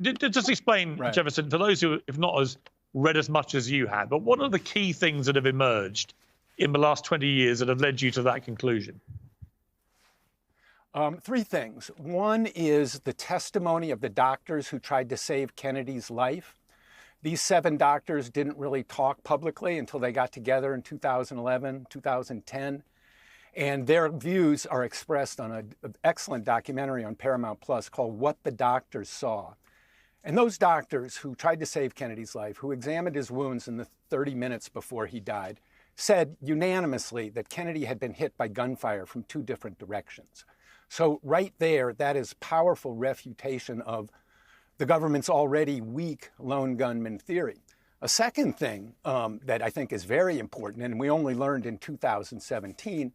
Just explain, Right. Jefferson, for those who have not as read as much as you had, but what are the key things that have emerged in the last 20 years that have led you to that conclusion? Three things. One is the testimony of the doctors who tried to save Kennedy's life. These 7 doctors didn't really talk publicly until they got together in 2011, 2010. And their views are expressed on an excellent documentary on Paramount Plus called What the Doctors Saw. And those doctors who tried to save Kennedy's life, who examined his wounds in the 30 minutes before he died, said unanimously that Kennedy had been hit by gunfire from 2 different directions. So right there, that is powerful refutation of the government's already weak lone gunman theory. A second thing that I think is very important, and we only learned in 2017,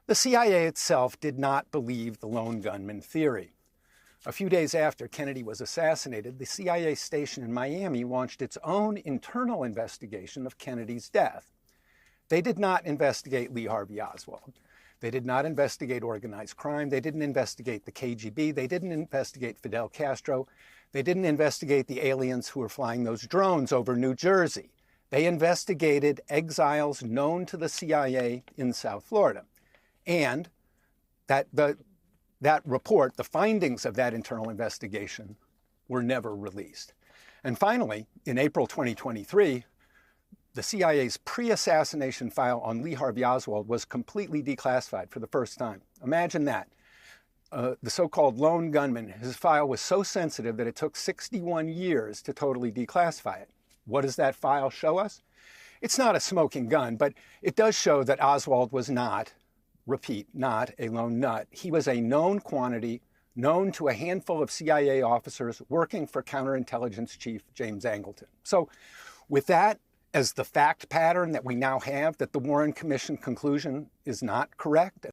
the CIA itself did not believe the lone gunman theory. A few days after Kennedy was assassinated, the CIA station in Miami launched its own internal investigation of Kennedy's death. They did not investigate Lee Harvey Oswald. They did not investigate organized crime. They didn't investigate the KGB. They didn't investigate Fidel Castro. They didn't investigate the aliens who were flying those drones over New Jersey. They investigated exiles known to the CIA in South Florida. And that report, the findings of that internal investigation, were never released. And finally, in April 2023, the CIA's pre-assassination file on Lee Harvey Oswald was completely declassified for the first time. Imagine that. The so-called lone gunman, his file was so sensitive that it took 61 years to totally declassify it. What does that file show us? It's not a smoking gun, but it does show that Oswald was not, repeat, not a lone nut. He was a known quantity, known to a handful of CIA officers working for counterintelligence chief James Angleton. So with that as the fact pattern that we now have, that the Warren Commission conclusion is not correct,